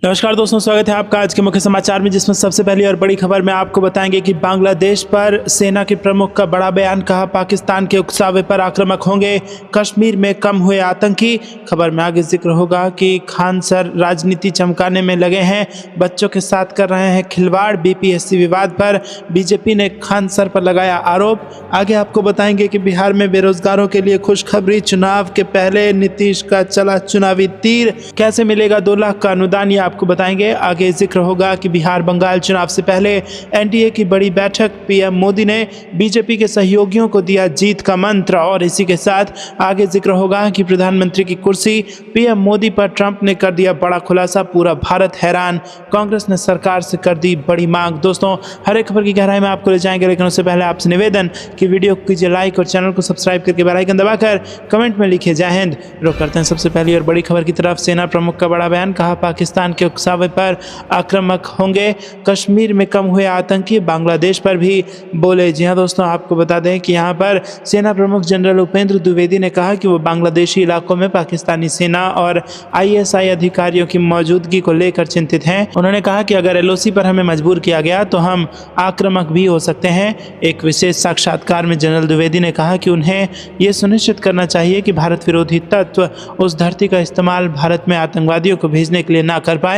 नमस्कार दोस्तों, स्वागत है आपका आज के मुख्य समाचार में, जिसमें सबसे पहली और बड़ी खबर में आपको बताएंगे कि बांग्लादेश पर सेना के प्रमुख का बड़ा बयान। कहा पाकिस्तान के उकसावे पर आक्रामक होंगे, कश्मीर में कम हुए आतंकी। खबर में आगे जिक्र होगा कि खान सर राजनीति चमकाने में लगे हैं, बच्चों के साथ कर रहे हैं खिलवाड़। बीपीएससी विवाद पर बीजेपी ने खान सर पर लगाया आरोप। आगे आपको बताएंगे कि बिहार में बेरोजगारों के लिए खुशखबरी, चुनाव के पहले नीतीश का चला चुनावी तीर। कैसे मिलेगा 2 लाख का अनुदान, ये आपको बताएंगे। आगे जिक्र होगा कि बिहार बंगाल चुनाव से पहले एनडीए की बड़ी बैठक, पीएम मोदी ने बीजेपी के सहयोगियों को दिया जीत का मंत्र। और इसी के साथ आगे जिक्र होगा कि प्रधानमंत्री की कुर्सी, पीएम मोदी पर ट्रंप ने कर दिया बड़ा खुलासा, पूरा भारत हैरान, कांग्रेस ने सरकार से कर दी बड़ी मांग। दोस्तों, हर एक खबर की गहराई में आपको ले जाएंगे, लेकिन उससे पहले आपसे निवेदन कि वीडियो को कीजिए लाइक और चैनल को सब्सक्राइब करके बेल आइकन दबाकर कमेंट में लिखिए जय हिंद। रुक करते हैं सबसे पहली और बड़ी खबर की तरफ। सेना प्रमुख का बड़ा बयान। कहा पाकिस्तान के उकसावे पर आक्रामक होंगे, कश्मीर में कम हुए आतंकी, बांग्लादेश पर भी बोले। जी हां दोस्तों, आपको बता दें कि यहां पर सेना प्रमुख जनरल उपेंद्र द्विवेदी ने कहा कि वो बांग्लादेशी इलाकों में पाकिस्तानी सेना और आईएसआई अधिकारियों की मौजूदगी को लेकर चिंतित हैं। उन्होंने कहा कि अगर एलओसी पर हमें मजबूर किया गया तो हम आक्रामक भी हो सकते हैं। एक विशेष साक्षात्कार में जनरल द्विवेदी ने कहा कि उन्हें यह सुनिश्चित करना चाहिए कि भारत विरोधी तत्व उस धरती का इस्तेमाल भारत में आतंकवादियों को भेजने के लिए ना कर पाए।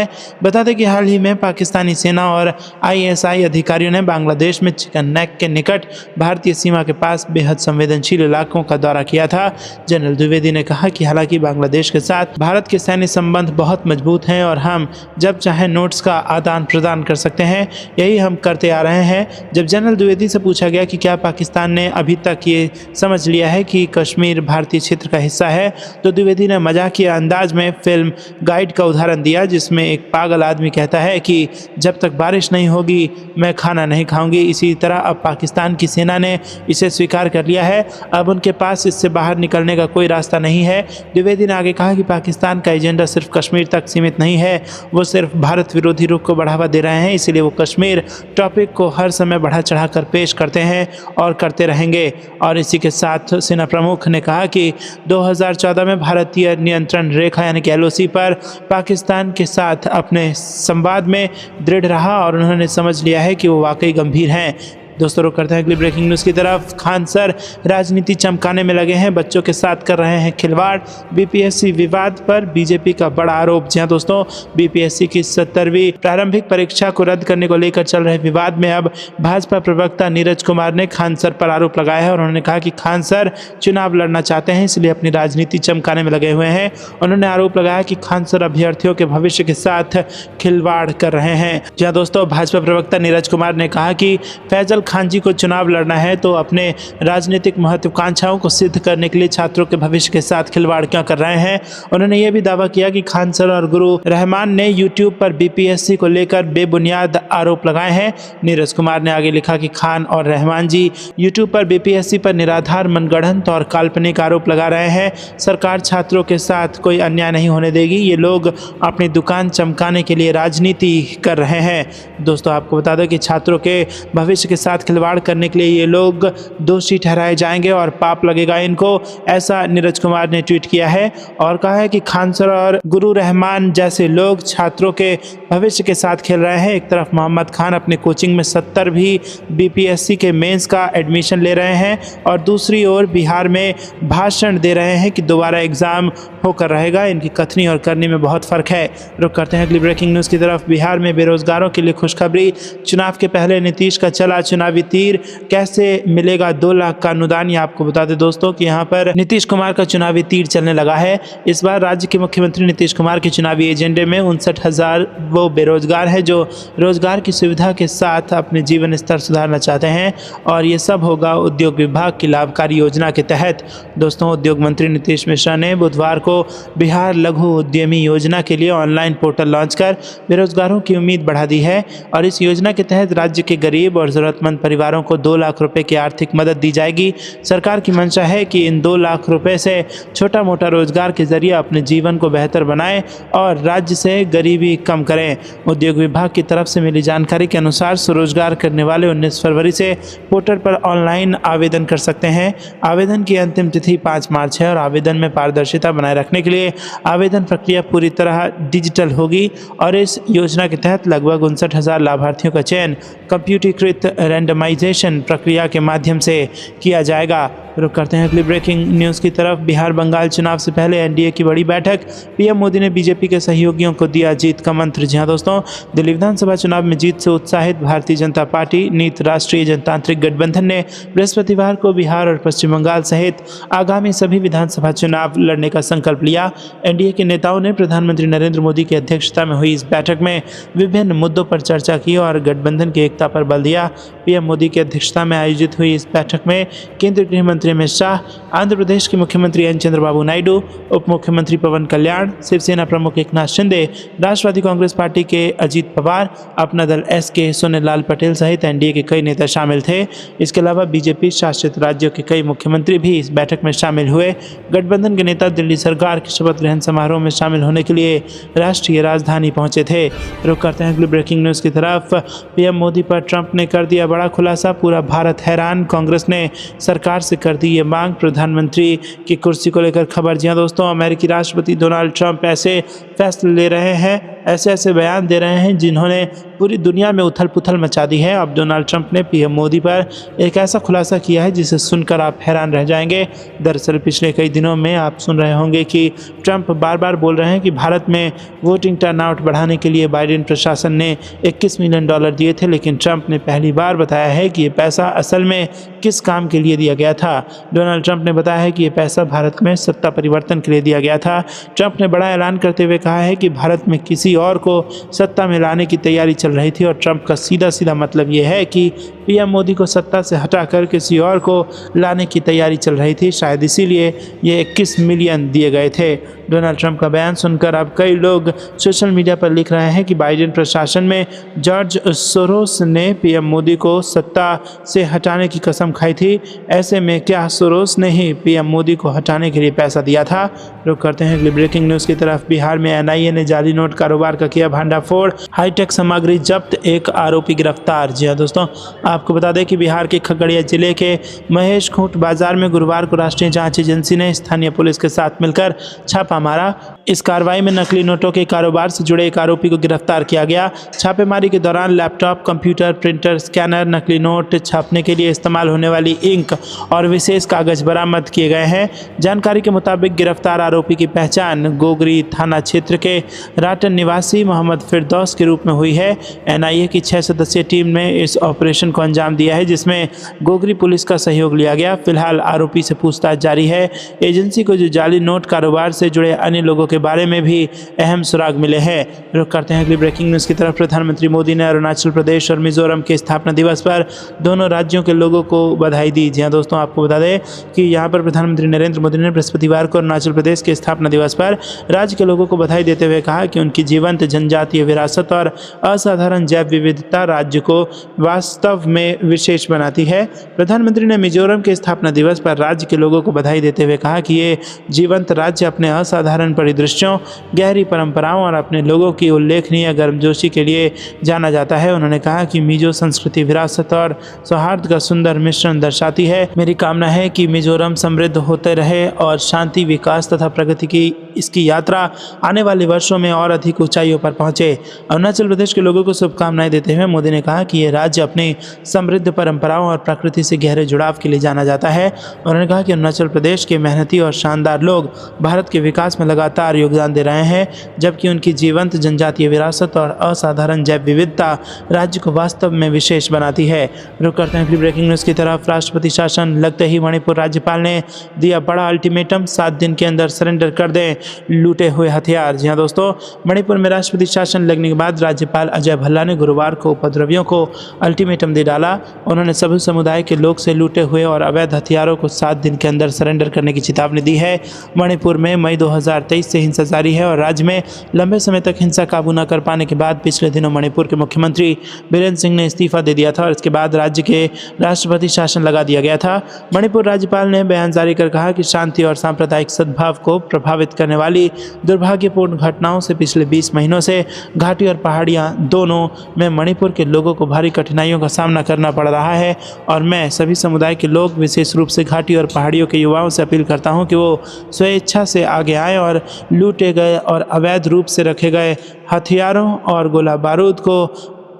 बता दें कि हाल ही में पाकिस्तानी सेना और आईएसआई अधिकारियों ने बांग्लादेश में चिकन नेक के निकट भारतीय सीमा के पास बेहद संवेदनशील इलाकों का दौरा किया था। जनरल द्विवेदी ने कहा कि हालांकि बांग्लादेश के साथ भारत के सैन्य संबंध बहुत मजबूत हैं और हम जब चाहे नोट्स का आदान प्रदान कर सकते हैं, यही हम करते आ रहे हैं। जब जनरल द्विवेदी से पूछा गया कि क्या पाकिस्तान ने अभी तक ये समझ लिया है कि कश्मीर भारतीय क्षेत्र का हिस्सा है, तो द्विवेदी ने मजाकिया अंदाज में फिल्म गाइड का उदाहरण दिया, जिसमें एक पागल आदमी कहता है कि जब तक बारिश नहीं होगी मैं खाना नहीं खाऊंगी। इसी तरह अब पाकिस्तान की सेना ने इसे स्वीकार कर लिया है, अब उनके पास इससे बाहर निकलने का कोई रास्ता नहीं है। द्विवेदी ने आगे कहा कि पाकिस्तान का एजेंडा सिर्फ कश्मीर तक सीमित नहीं है, वो सिर्फ भारत विरोधी रुख को बढ़ावा दे रहे हैं, इसीलिए वो कश्मीर टॉपिक को हर समय बढ़ा चढ़ा कर पेश करते हैं और करते रहेंगे। और इसी के साथ सेना प्रमुख ने कहा कि 2014 में भारतीय नियंत्रण रेखा यानी कि एलओसी पर पाकिस्तान के साथ अपने संवाद में दृढ़ रहा और उन्होंने समझ लिया है कि वो वाकई गंभीर हैं। दोस्तों, रुक करते हैं अगली ब्रेकिंग न्यूज़ की तरफ। खान सर राजनीति चमकाने में लगे हैं, बच्चों के साथ कर रहे हैं खिलवाड़। बीपीएससी विवाद पर बीजेपी का बड़ा आरोप। जी हां दोस्तों, बीपीएससी की 70वीं प्रारंभिक परीक्षा को रद्द करने को लेकर चल रहे विवाद में अब भाजपा प्रवक्ता नीरज कुमार ने खान सर पर आरोप लगाया है और उन्होंने कहा कि खान सर चुनाव लड़ना चाहते हैं, इसलिए अपनी राजनीति चमकाने में लगे हुए हैं। उन्होंने आरोप लगाया कि खान सर अभ्यर्थियों के भविष्य के साथ खिलवाड़ कर रहे हैं। जी हां दोस्तों, भाजपा प्रवक्ता नीरज कुमार ने कहा कि फैजल खान जी को चुनाव लड़ना है तो अपने राजनीतिक महत्वाकांक्षाओं को सिद्ध करने के लिए छात्रों के भविष्य के साथ खिलवाड़ क्यों कर रहे हैं। उन्होंने ये भी दावा किया कि खान सर और गुरु रहमान ने यूट्यूब पर बीपीएससी को लेकर बेबुनियाद आरोप लगाए हैं। नीरज कुमार ने आगे लिखा कि खान और रहमान जी यूट्यूब पर बीपीएससी पर निराधार, मनगढ़ंत और काल्पनिक आरोप लगा रहे हैं। सरकार छात्रों के साथ कोई अन्याय नहीं होने देगी, ये लोग अपनी दुकान चमकाने के लिए राजनीति कर रहे हैं। दोस्तों, आपको बता दें कि छात्रों के भविष्य के साथ खिलवाड़ करने के लिए ये लोग दोषी ठहराए जाएंगे और पाप लगेगा इनको, ऐसा नीरज कुमार ने ट्वीट किया है और कहा है कि खान सर और गुरु रहमान जैसे लोग छात्रों के भविष्य के साथ खेल रहे हैं। एक तरफ मोहम्मद खान अपने कोचिंग में 70 भी बीपीएससी के मेंस का एडमिशन ले रहे हैं और दूसरी ओर बिहार में भाषण दे रहे हैं कि दोबारा एग्जाम होकर रहेगा। इनकी कथनी और करनी में बहुत फर्क है। रुक करते हैं अगली ब्रेकिंग न्यूज़ की तरफ। बिहार में बेरोजगारों के लिए खुशखबरी, चुनाव के पहले नीतीश का चला चुनावी तीर। कैसे मिलेगा 2 लाख का अनुदान, ये आपको बता दें दोस्तों कि यहाँ पर नीतीश कुमार का चुनावी तीर चलने लगा है। इस बार राज्य के मुख्यमंत्री नीतीश कुमार के चुनावी एजेंडे में 59,000 वो बेरोजगार है जो रोजगार की सुविधा के साथ अपने जीवन स्तर सुधारना चाहते हैं और ये सब होगा उद्योग विभाग की लाभकारी योजना के तहत। दोस्तों, उद्योग मंत्री नीतीश मिश्रा ने बुधवार को बिहार लघु उद्यमी योजना के लिए ऑनलाइन पोर्टल लॉन्च कर बेरोजगारों की उम्मीद बढ़ा दी है और इस योजना के तहत राज्य के गरीब और जरूरतमंद परिवारों को 2 लाख रुपए की आर्थिक मदद दी जाएगी। सरकार की मंशा है कि इन 2 लाख रुपए से छोटा मोटा रोजगार के जरिए अपने जीवन को बेहतर बनाएं और राज्य से गरीबी कम करें। में। उद्योग विभाग की तरफ से मिली जानकारी के अनुसार स्वरोजगार करने वाले 19 फरवरी से पोर्टल पर ऑनलाइन आवेदन कर सकते हैं। आवेदन की अंतिम तिथि 5 मार्च है और आवेदन में पारदर्शिता बनाए रखने के लिए आवेदन प्रक्रिया पूरी तरह डिजिटल होगी और इस योजना के तहत लगभग 59,000 लाभार्थियों का चयन कंप्यूटरीकृत रैंडमाइजेशन प्रक्रिया के माध्यम से किया जाएगा। रुक करते हैं अगली ब्रेकिंग न्यूज़ की तरफ। बिहार बंगाल चुनाव से पहले एनडीए की बड़ी बैठक, पीएम मोदी ने बीजेपी के सहयोगियों को दिया जीत का मंत्र। जी हाँ दोस्तों, दिल्ली विधानसभा चुनाव में जीत से उत्साहित भारतीय जनता पार्टी नीत राष्ट्रीय जनतांत्रिक गठबंधन ने बृहस्पतिवार को बिहार और पश्चिम बंगाल सहित आगामी सभी विधानसभा चुनाव लड़ने का संकल्प लिया। एनडीए के नेताओं ने प्रधानमंत्री नरेंद्र मोदी की अध्यक्षता में हुई इस बैठक में विभिन्न मुद्दों पर चर्चा की और गठबंधन की एकता पर बल दिया। पीएम मोदी की अध्यक्षता में आयोजित हुई इस बैठक में केंद्रीय गृह मंत्री अमित शाह, आंध्र प्रदेश के मुख्यमंत्री एन चंद्रबाबू नायडू, उप मुख्यमंत्री पवन कल्याण, शिवसेना प्रमुख एकनाथ शिंदे, राष्ट्रवादी कांग्रेस पार्टी के अजीत पवार, अपना दल एस के सोनेलाल पटेल सहित एनडीए के कई नेता शामिल थे। इसके अलावा बीजेपी शासित राज्यों के कई मुख्यमंत्री भी इस बैठक में शामिल हुए। गठबंधन के नेता दिल्ली सरकार के शपथ ग्रहण समारोह में शामिल होने के लिए राष्ट्रीय राजधानी पहुंचे थे। रुक करते हैं अगली ब्रेकिंग न्यूज़ की तरफ। पीएम मोदी पर ट्रंप ने कर दिया बड़ा खुलासा, पूरा भारत हैरान, कांग्रेस ने सरकार से कर दी ये मांग। प्रधानमंत्री की कुर्सी को लेकर खबर। जी हाँ दोस्तों, अमेरिकी राष्ट्रपति डोनाल्ड ट्रंप ऐसे फैसले ले रहे हैं, ऐसे बयान दे रहे हैं जिन्होंने पूरी दुनिया में उथल पुथल मचा दी है। अब डोनाल्ड ट्रंप ने पीएम मोदी पर एक ऐसा खुलासा किया है जिसे सुनकर आप हैरान रह जाएंगे। दरअसल पिछले कई दिनों में आप सुन रहे होंगे कि ट्रंप बार बार बोल रहे हैं कि भारत में वोटिंग टर्नआउट बढ़ाने के लिए बाइडेन प्रशासन ने $21 मिलियन दिए थे, लेकिन ट्रंप ने पहली बार बताया है कि ये पैसा असल में किस काम के लिए दिया गया था। डोनाल्ड ट्रंप ने बताया है कि ये पैसा भारत में सत्ता परिवर्तन के लिए दिया गया था। ट्रंप ने बड़ा ऐलान करते हुए कहा है कि भारत में किसी और को सत्ता में लाने की तैयारी चल रही थी और ट्रंप का सीधा मतलब ये है कि पीएम मोदी को सत्ता से हटाकर किसी और को लाने की तैयारी चल रही थी। शायद इसीलिए ये 21 मिलियन दिए गए थे। डोनाल्ड ट्रंप का बयान सुनकर अब कई लोग सोशल मीडिया पर लिख रहे हैं कि बाइडेन प्रशासन में जॉर्ज सोरोस ने पीएम मोदी को सत्ता से हटाने की कसम खाई थी। ऐसे में क्या सोरोस ने ही पीएम मोदी को हटाने के लिए पैसा दिया था? रुक करते हैं अगली ब्रेकिंग न्यूज़ की तरफ। बिहार में एनआईए ने जाली नोट कारोबार का किया भांडाफोड़, हाईटेक सामग्री जब्त, एक आरोपी गिरफ्तार। जी हाँ दोस्तों, आपको बता दें कि बिहार के खगड़िया जिले के महेश खूंट बाजार में गुरुवार को राष्ट्रीय जांच एजेंसी ने स्थानीय पुलिस के साथ मिलकर छापा मारा। इस कार्रवाई में नकली नोटों के कारोबार से जुड़े एक आरोपी को गिरफ्तार किया गया। छापेमारी के दौरान लैपटॉप, कंप्यूटर, प्रिंटर, स्कैनर, नकली नोट छापने के लिए इस्तेमाल होने वाली इंक और विशेष कागज बरामद किए गए हैं। जानकारी के मुताबिक गिरफ्तार आरोपी की पहचान गोगरी थाना क्षेत्र के राटन निवासी मोहम्मद फिरदौस के रूप में हुई है। एनआईए की 6 सदस्यीय टीम ने इस ऑपरेशन को अंजाम दिया है, जिसमें गोगरी पुलिस का सहयोग लिया गया। फिलहाल आरोपी से पूछताछ जारी है। एजेंसी को जो जाली नोट कारोबार से जुड़े अन्य लोगों के बारे में भी अहम सुराग मिले हैं। रुक करते हैं अगली ब्रेकिंग न्यूज़ की तरफ। प्रधानमंत्री मोदी ने अरुणाचल प्रदेश और मिजोरम के स्थापना दिवस पर दोनों राज्यों के लोगों को बधाई दी। जी हाँ दोस्तों, आपको बता दें कि यहाँ पर प्रधानमंत्री नरेंद्र मोदी ने बृहस्पतिवार को अरुणाचल प्रदेश के स्थापना दिवस पर राज्य के लोगों को बधाई देते हुए कहा कि उनकी जीवंत जनजातीय विरासत और असाधारण जैव विविधता राज्य को वास्तव में विशेष बनाती है। प्रधानमंत्री ने मिजोरम के स्थापना दिवस पर राज्य के लोगों को बधाई देते हुए कहा कि ये जीवंत राज्य अपने असाधारण परिदृश्यों, गहरी परंपराओं और अपने लोगों की उल्लेखनीय गर्मजोशी के लिए जाना जाता है। उन्होंने कहा कि मिजो संस्कृति विरासत और सौहार्द का सुंदर मिश्रण दर्शाती है। मेरी कामना है कि मिजोरम समृद्ध होते रहे और शांति, विकास तथा प्रगति की इसकी यात्रा आने वाले वर्षों में और अधिक ऊंचाइयों पर पहुंचे। अरुणाचल प्रदेश के लोगों को शुभकामनाएं देते हुए मोदी ने कहा कि यह राज्य अपनी समृद्ध परंपराओं और प्रकृति से गहरे जुड़ाव के लिए जाना जाता है। उन्होंने कहा कि अरुणाचल प्रदेश के मेहनती और शानदार लोग भारत के विकास में लगातार योगदान दे रहे हैं, जबकि उनकी जीवंत जनजातीय विरासत और असाधारण जैव विविधता राज्य को वास्तव में विशेष बनाती है। रुक करते हैं ब्रेकिंग न्यूज़ की तरफ। राष्ट्रपति शासन लगते ही मणिपुर राज्यपाल ने दिया बड़ा अल्टीमेटम, 7 दिन के अंदर सरेंडर कर दें लूटे हुए हथियार। जी हाँ दोस्तों, मणिपुर में राष्ट्रपति शासन लगने के बाद राज्यपाल अजय भल्ला ने गुरुवार को उपद्रवियों को अल्टीमेटम दे डाला। उन्होंने सभी समुदाय के लोग से लूटे हुए और अवैध हथियारों को 7 दिन के अंदर सरेंडर करने की चेतावनी दी है। मणिपुर में मई 2023 से हिंसा जारी है और राज्य में लंबे समय तक हिंसा काबू न कर पाने के बाद पिछले दिनों मणिपुर के मुख्यमंत्री बीरेंद्र सिंह ने इस्तीफा दे दिया था और इसके बाद राज्य के राष्ट्रपति शासन लगा दिया गया था। मणिपुर राज्यपाल ने बयान जारी कर कहा कि शांति और सांप्रदायिक सद्भाव को प्रभावित करने होने वाली दुर्भाग्यपूर्ण घटनाओं से पिछले 20 महीनों से घाटी और पहाड़ियाँ दोनों में मणिपुर के लोगों को भारी कठिनाइयों का सामना करना पड़ रहा है। और मैं सभी समुदाय के लोग, विशेष रूप से घाटी और पहाड़ियों के युवाओं से अपील करता हूँ कि वो स्वेच्छा से आगे आएँ और लूटे गए और अवैध रूप से रखे गए हथियारों और गोला बारूद को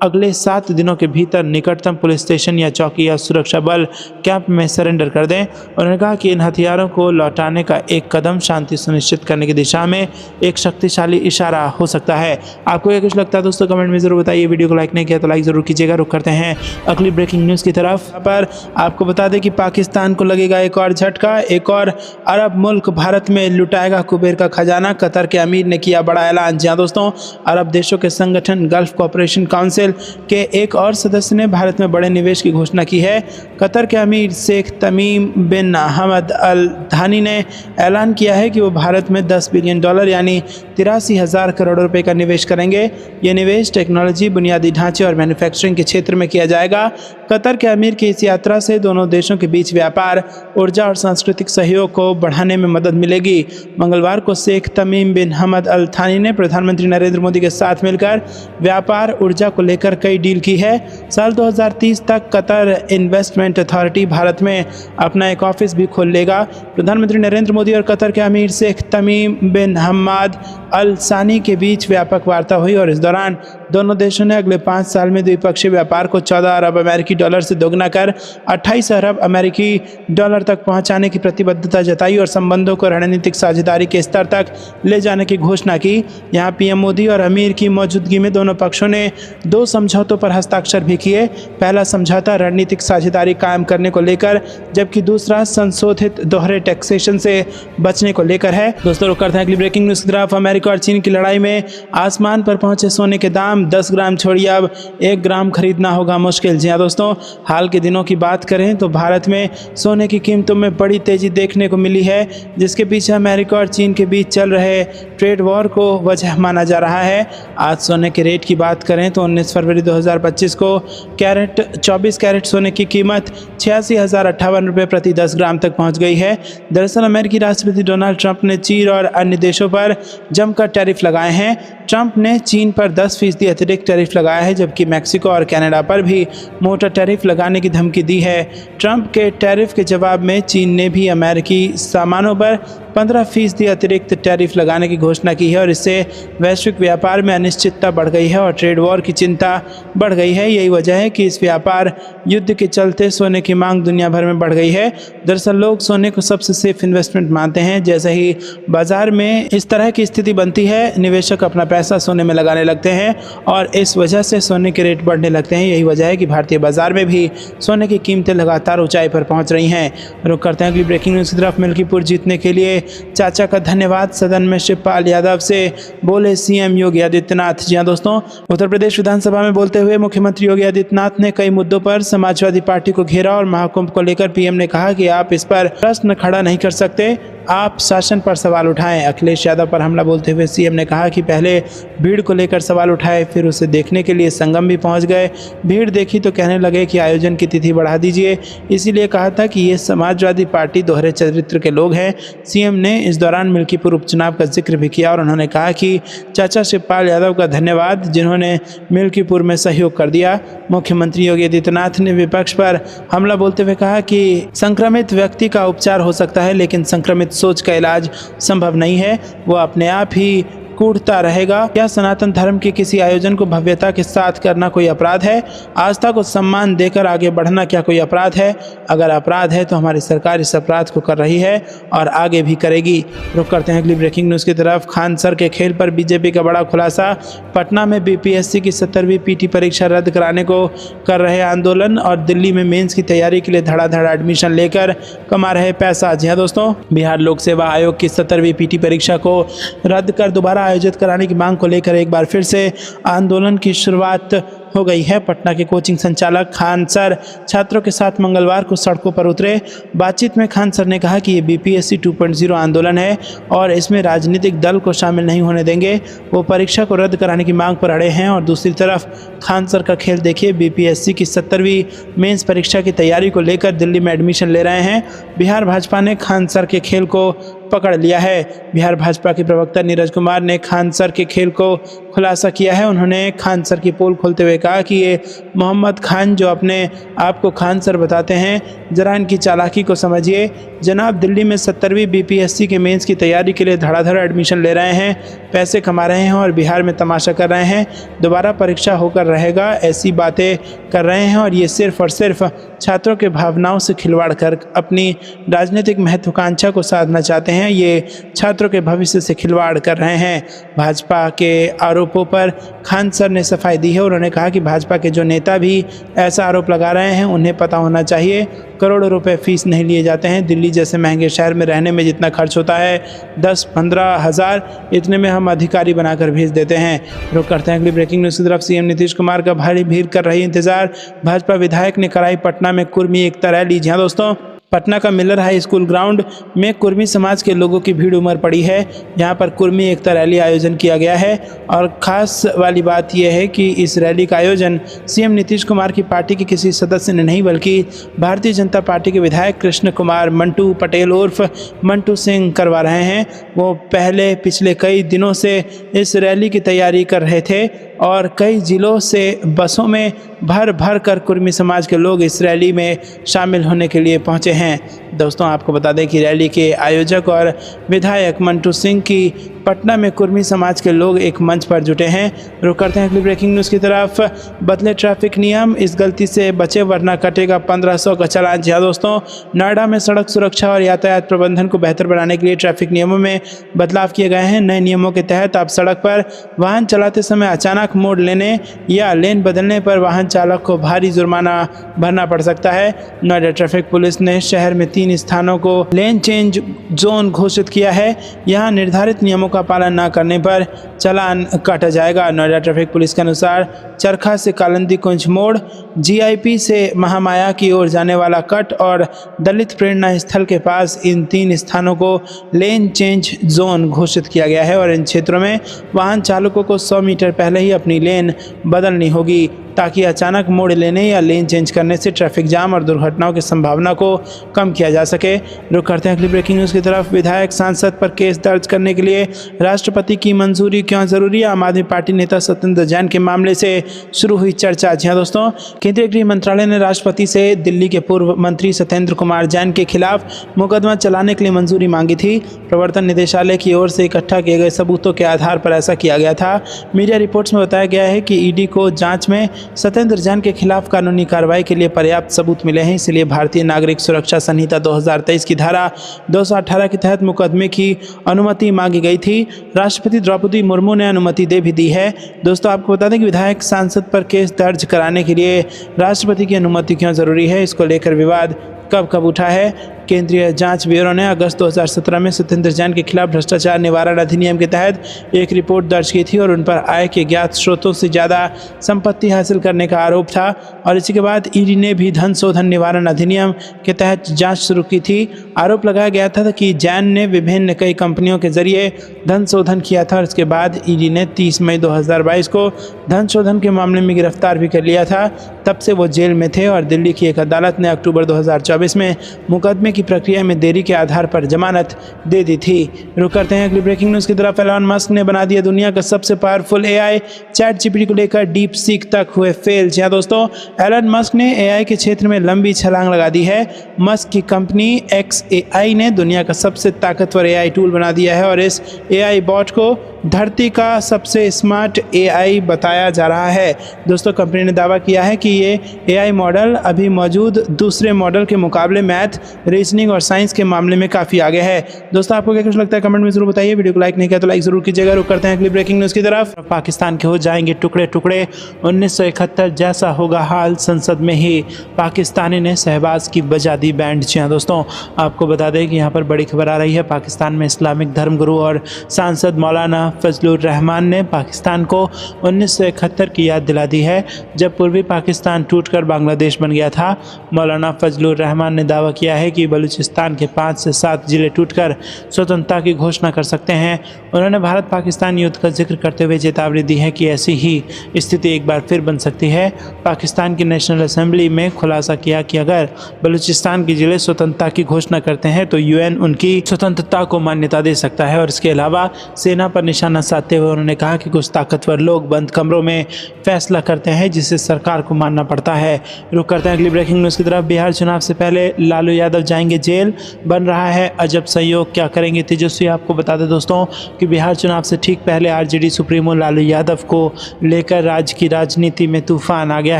अगले 7 दिनों के भीतर निकटतम पुलिस स्टेशन या चौकी या सुरक्षा बल कैंप में सरेंडर कर दें। उन्होंने कहा कि इन हथियारों को लौटाने का एक कदम शांति सुनिश्चित करने की दिशा में एक शक्तिशाली इशारा हो सकता है। आपको क्या कुछ लगता है दोस्तों, कमेंट में जरूर बताइए। वीडियो को लाइक नहीं किया तो लाइक जरूर कीजिएगा। रुक करते हैं अगली ब्रेकिंग न्यूज़ की तरफ। पर आपको बता दें कि पाकिस्तान को लगेगा एक और झटका। एक और अरब मुल्क भारत में लुटाएगा कुबेर का खजाना। कतर के अमीर ने किया बड़ा ऐलान। जी हाँ दोस्तों, अरब देशों के संगठन गल्फ कोऑपरेशन काउंसिल के एक और सदस्य ने भारत में बड़े निवेश की घोषणा की है। कतर के अमीर शेख तमीम बिन हमद अल थानी ने ऐलान किया है कि वो भारत में $10 बिलियन यानी 83,000 करोड़ रुपए का निवेश करेंगे। ये निवेश टेक्नोलॉजी, बुनियादी ढांचे और मैन्युफैक्चरिंग के क्षेत्र में किया जाएगा। कतर के अमीर की इस यात्रा से दोनों देशों के बीच व्यापार, ऊर्जा और सांस्कृतिक सहयोग को बढ़ाने में मदद मिलेगी। मंगलवार को शेख तमीम बिन हमद अल थानी ने प्रधानमंत्री नरेंद्र मोदी के साथ मिलकर व्यापार, ऊर्जा को लेकर कई डील की है। साल 2030 तक कतर इन्वेस्टमेंट अथॉरिटी भारत में अपना एक ऑफिस भी खोल लेगा। प्रधानमंत्री नरेंद्र मोदी और कतर के अमीर शेख तमीम बिन हम्माद अल सानी के बीच व्यापक वार्ता हुई और इस दौरान दोनों देशों ने अगले 5 साल में द्विपक्षीय व्यापार को 14 अरब अमेरिकी डॉलर से दोगुना कर 28 अरब अमेरिकी डॉलर तक पहुंचाने की प्रतिबद्धता जताई और संबंधों को रणनीतिक साझेदारी के स्तर तक ले जाने की घोषणा की। यहां पीएम मोदी और अमीर की मौजूदगी में दोनों पक्षों ने 2 समझौतों पर हस्ताक्षर भी किए। पहला समझौता रणनीतिक साझेदारी कायम करने को लेकर, जबकि दूसरा संशोधित दोहरे टैक्सेशन से बचने को लेकर है। दोस्तों रुक करते हैं अगली ब्रेकिंग न्यूज़ की तरफ। अमेरिका और चीन की लड़ाई में आसमान पर पहुंचे सोने के दाम। 10 ग्राम छोड़िए, अब 1 ग्राम खरीदना होगा मुश्किल। जी हाँ दोस्तों, हाल के दिनों की बात करें तो भारत में सोने की कीमतों में बड़ी तेजी देखने को मिली है, जिसके पीछे अमेरिका और चीन के बीच चल रहे ट्रेड वॉर को वजह माना जा रहा है। आज सोने के रेट की बात करें तो 19 फरवरी 2025 को 24 कैरेट सोने की कीमत 86,058 रुपये प्रति 10 ग्राम तक पहुंच गई है। दरअसल अमेरिकी राष्ट्रपति डोनाल्ड ट्रंप ने चीन और अन्य देशों पर जमकर टैरिफ लगाए हैं। ट्रंप ने चीन पर 10% अतिरिक्त टैरिफ लगाया है, जबकि मैक्सिको और कनाडा पर भी मोटा टैरिफ लगाने की धमकी दी है। ट्रंप के टैरिफ के जवाब में चीन ने भी अमेरिकी सामानों पर 15% अतिरिक्त टैरिफ लगाने की घोषणा की है और इससे वैश्विक व्यापार में अनिश्चितता बढ़ गई है और ट्रेड वॉर की चिंता बढ़ गई है। यही वजह है कि इस व्यापार युद्ध के चलते सोने की मांग दुनिया भर में बढ़ गई है। दरअसल लोग सोने को सबसे सेफ इन्वेस्टमेंट मानते हैं। जैसे ही बाजार में इस तरह की स्थिति बनती है, निवेशक अपना पैसा सोने में लगाने लगते हैं और इस वजह से सोने के रेट बढ़ने लगते हैं। यही वजह है कि भारतीय बाजार में भी सोने की कीमतें लगातार ऊंचाई पर पहुंच रही हैं। रुक करते हैं अगली ब्रेकिंग न्यूज़ की तरफ। मिल्कीपुर जीतने के लिए चाचा का धन्यवाद। सदन में शिवपाल यादव से बोले सीएम योगी आदित्यनाथ। जी हाँ दोस्तों, उत्तर प्रदेश विधानसभा में बोलते हुए मुख्यमंत्री योगी आदित्यनाथ ने कई मुद्दों पर समाजवादी पार्टी को घेरा और महाकुंभ को लेकर पीएम ने कहा कि आप इस पर प्रश्न खड़ा नहीं कर सकते, आप शासन पर सवाल उठाएं। अखिलेश यादव पर हमला बोलते हुए सीएम ने कहा कि पहले भीड़ को लेकर सवाल उठाए, फिर उसे देखने के लिए संगम भी पहुंच गए। भीड़ देखी तो कहने लगे कि आयोजन की तिथि बढ़ा दीजिए। इसीलिए कहा था कि ये समाजवादी पार्टी दोहरे चरित्र के लोग हैं। सीएम ने इस दौरान मिल्कीपुर उपचुनाव का जिक्र भी किया और उन्होंने कहा कि चाचा शिवपाल यादव का धन्यवाद, जिन्होंने मिल्कीपुर में सहयोग कर दिया। मुख्यमंत्री योगी आदित्यनाथ ने विपक्ष पर हमला बोलते हुए कहा कि संक्रमित व्यक्ति का उपचार हो सकता है, लेकिन संक्रमित सोच का इलाज संभव नहीं है। वो अपने आप ही कूटता रहेगा। क्या सनातन धर्म के किसी आयोजन को भव्यता के साथ करना कोई अपराध है? आस्था को सम्मान देकर आगे बढ़ना क्या कोई अपराध है? अगर अपराध है तो हमारी सरकार इस अपराध को कर रही है और आगे भी करेगी। रुक करते हैं अगली ब्रेकिंग न्यूज़ की तरफ। खान सर के खेल पर बीजेपी का बड़ा खुलासा। पटना में बीपीएससी की 70वीं पीटी परीक्षा रद्द कराने को कर रहे आंदोलन और दिल्ली में मेंस की तैयारी के लिए धड़ाधड़ एडमिशन लेकर कमा रहे पैसा। जी हाँ दोस्तों, बिहार लोक सेवा आयोग की 70वीं पीटी परीक्षा को रद्द कर दोबारा आयोजित कराने की मांग को लेकर एक बार फिर से आंदोलन की शुरुआत हो गई है। पटना के कोचिंग संचालक खान सर छात्रों के साथ मंगलवार को सड़कों पर उतरे। बातचीत में खान सर ने कहा कि ये बीपीएससी 2.0 आंदोलन है और इसमें राजनीतिक दल को शामिल नहीं होने देंगे। वो परीक्षा को रद्द कराने की मांग पर अड़े हैं। और दूसरी तरफ खान सर का खेल देखिए, बीपीएससी की 70वीं मेंस परीक्षा की तैयारी को लेकर दिल्ली में एडमिशन ले रहे हैं। बिहार भाजपा ने खान सर के खेल को पकड़ लिया है। बिहार भाजपा के प्रवक्ता नीरज कुमार ने खान सर के खेल को खुलासा किया है। उन्होंने खान सर की पोल खोलते हुए कहा कि ये मोहम्मद खान जो अपने आप को खान सर बताते हैं, जरा इनकी चालाकी को समझिए। जनाब दिल्ली में 70वीं बीपीएससी के मेंस की तैयारी के लिए धड़ाधड़ एडमिशन ले रहे हैं, पैसे कमा रहे हैं और बिहार में तमाशा कर रहे हैं। दोबारा परीक्षा होकर रहेगा, ऐसी बातें कर रहे हैं और ये सिर्फ और सिर्फ छात्रों के भावनाओं से खिलवाड़ कर अपनी राजनीतिक महत्वाकांक्षा को साधना चाहते हैं। ये छात्रों के भविष्य से खिलवाड़ कर रहे हैं। भाजपा के आरोपों पर खान सर ने सफाई दी है। उन्होंने कहा कि भाजपा के जो नेता भी ऐसा आरोप लगा रहे हैं उन्हें पता होना चाहिए करोड़ों रुपए फीस नहीं लिए जाते हैं। दिल्ली जैसे महंगे शहर में रहने में जितना खर्च होता है 10-15 हज़ार, इतने में हम अधिकारी बनाकर भेज देते हैं। रुक करते हैं अगली ब्रेकिंग न्यूज़ की तरफ। सीएम नीतीश कुमार का भारी भीड़ कर रही इंतजार, भाजपा विधायक ने कराई पटना में कुर्मी एकता रैली। जी हाँ दोस्तों, पटना का मिलर हाई स्कूल ग्राउंड में कुर्मी समाज के लोगों की भीड़ उमड़ पड़ी है। यहाँ पर कुर्मी एकता रैली आयोजन किया गया है और ख़ास वाली बात यह है कि इस रैली का आयोजन सीएम नीतीश कुमार की पार्टी के किसी सदस्य ने नहीं, बल्कि भारतीय जनता पार्टी के विधायक कृष्ण कुमार मंटू पटेल उर्फ मंटू सिंह करवा रहे हैं। वो पिछले कई दिनों से इस रैली की तैयारी कर रहे थे और कई ज़िलों से बसों में भर कर कुर्मी समाज के लोग इस रैली में शामिल होने के लिए पहुंचे हैं। दोस्तों आपको बता दें कि रैली के आयोजक और विधायक मंटू सिंह की पटना में कुर्मी समाज के लोग एक मंच पर जुटे हैं। रुक करते हैं अगली ब्रेकिंग न्यूज़ की तरफ। बदले ट्रैफिक नियम, इस गलती से बचे वरना कटेगा 1500 का चालान। जी हाँ दोस्तों, नोएडा में सड़क सुरक्षा और यातायात प्रबंधन को बेहतर बनाने के लिए ट्रैफिक नियमों में बदलाव किए गए हैं। नए नियमों के तहत अब सड़क पर वाहन चलाते समय अचानक मोड़ लेने या लेन बदलने पर वाहन चालक को भारी जुर्माना भरना पड़ सकता है। नोएडा ट्रैफिक पुलिस ने शहर में 3 स्थानों को लेन चेंज जोन घोषित किया है। यहाँ निर्धारित नियमों का पालन न करने पर चालान काटा जाएगा। नोएडा ट्रैफिक पुलिस के अनुसार चरखा से कालिंदी कुंज मोड़, जीआईपी से महामाया की ओर जाने वाला कट और दलित प्रेरणा स्थल के पास इन 3 स्थानों को लेन चेंज जोन घोषित किया गया है और इन क्षेत्रों में वाहन चालकों को 100 मीटर पहले ही अपनी लेन बदलनी होगी, ताकि अचानक मोड़ लेने या लेन चेंज करने से ट्रैफिक जाम और दुर्घटनाओं की संभावना को कम किया जा सके। रुक करते हैं अगली ब्रेकिंग न्यूज़ की तरफ। विधायक सांसद पर केस दर्ज करने के लिए राष्ट्रपति की मंजूरी क्यों जरूरी? आम आदमी पार्टी नेता सत्येंद्र जैन के मामले से शुरू हुई चर्चा। जी हाँ दोस्तों, केंद्रीय गृह मंत्रालय ने राष्ट्रपति से दिल्ली के पूर्व मंत्री सत्येंद्र कुमार जैन के खिलाफ मुकदमा चलाने के लिए मंजूरी मांगी थी। प्रवर्तन निदेशालय की ओर से इकट्ठा किए गए सबूतों के आधार पर ऐसा किया गया था। मीडिया रिपोर्ट्स में बताया गया है कि ईडी को जांच में सत्येंद्र जैन के खिलाफ कानूनी कार्रवाई के लिए पर्याप्त सबूत मिले हैं, इसलिए भारतीय नागरिक सुरक्षा संहिता 2023 की धारा 218 के तहत मुकदमे की अनुमति मांगी गई थी। राष्ट्रपति द्रौपदी मुर्मू ने अनुमति दे भी दी है। दोस्तों आपको बता दें कि विधायक सांसद पर केस दर्ज कराने के लिए राष्ट्रपति की अनुमति क्यों जरूरी है, इसको लेकर विवाद कब उठा है। केंद्रीय जांच ब्यूरो ने अगस्त 2017 में सत्येंद्र जैन के खिलाफ भ्रष्टाचार निवारण अधिनियम के तहत एक रिपोर्ट दर्ज की थी और उन पर आय के ज्ञात स्रोतों से ज़्यादा संपत्ति हासिल करने का आरोप था और इसी के बाद ईडी ने भी धन शोधन निवारण अधिनियम के तहत जांच शुरू की थी। आरोप लगाया गया था कि जैन ने विभिन्न कई कंपनियों के जरिए धन शोधन किया था और इसके बाद ईडी ने 30 मई 2022 को धन शोधन के मामले में गिरफ्तार भी कर लिया था। तब से वो जेल में थे और दिल्ली की एक अदालत ने अक्टूबर 2024 में मुकदमे की प्रक्रिया में देरी के आधार पर जमानत दे दी थी। रुक करते हैं अगली ब्रेकिंग न्यूज़ की तरफ। एलन मस्क ने बना दिया दुनिया का सबसे पावरफुल एआई। चैट जीपीटी को लेकर डीप सीक तक हुए फेल। जी हाँ दोस्तों, एलन मस्क ने एआई के क्षेत्र में लंबी छलांग लगा दी है। मस्क की कंपनी XAI ने दुनिया का सबसे ताकतवर एआई टूल बना दिया है और इस एआई बॉट को धरती का सबसे स्मार्ट एआई बताया जा रहा है। दोस्तों कंपनी ने दावा किया है कि ये एआई मॉडल अभी मौजूद दूसरे मॉडल के मुकाबले मैथ, रीजनिंग और साइंस के मामले में काफ़ी आगे है। दोस्तों आपको क्या कुछ लगता है कमेंट में जरूर बताइए। वीडियो को लाइक नहीं किया तो लाइक जरूर कीजिएगा। रुक करते हैं अगली ब्रेकिंग न्यूज़ की तरफ। पाकिस्तान के हो जाएंगे टुकड़े टुकड़े, 1971 जैसा होगा हाल, संसद में ही पाकिस्तानी ने शहबाज की बजा दी बैंड। जी हाँ दोस्तों, आपको बता दें कि यहाँ पर बड़ी खबर आ रही है। पाकिस्तान में इस्लामिक धर्मगुरु और सांसद मौलाना फजलुर रहमान ने पाकिस्तान को 1971 की याद दिला दी है, जब पूर्वी पाकिस्तान टूटकर बांग्लादेश बन गया था। मौलाना फजलुर रहमान ने दावा किया है कि बलूचिस्तान के 5 से 7 जिले टूटकर स्वतंत्रता की घोषणा कर सकते हैं। उन्होंने भारत पाकिस्तान युद्ध का जिक्र करते हुए चेतावनी दी है कि ऐसी ही स्थिति एक बार फिर बन सकती है। पाकिस्तान की नेशनल असेंबली में खुलासा किया कि अगर बलूचिस्तान के जिले स्वतंत्रता की घोषणा करते हैं तो यूएन उनकी स्वतंत्रता को मान्यता दे सकता है। और इसके अलावा सेना पर निशाना साधते हुए उन्होंने कहा कि कुछ ताकतवर लोग बंद कमरों में फैसला करते हैं जिसे सरकार को मानना पड़ता है। रुक करते हैं अगली ब्रेकिंग न्यूज़ की तरफ। बिहार चुनाव से पहले लालू यादव जाएंगे जेल, बन रहा है अजब संयोग, क्या करेंगे तेजस्वी। आपको बता दें दोस्तों कि बिहार चुनाव से ठीक पहले आरजेडी सुप्रीमो लालू यादव को लेकर राज्य की राजनीति में तूफान आ गया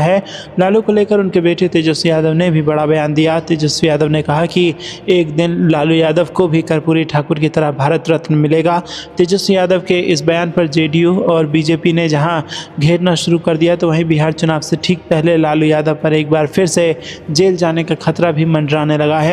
है। लालू को लेकर उनके बेटे तेजस्वी यादव ने भी बड़ा बयान दिया। तेजस्वी यादव ने कहा कि एक दिन लालू यादव को भी कर्पूरी ठाकुर की तरह भारत रत्न मिलेगा। तेजस्वी यादव के इस बयान पर जेडीयू और बीजेपी ने जहां घेरना शुरू कर दिया, तो वहीं बिहार चुनाव से ठीक पहले लालू यादव पर एक बार फिर से जेल जाने का खतरा भी मंडराने लगा है।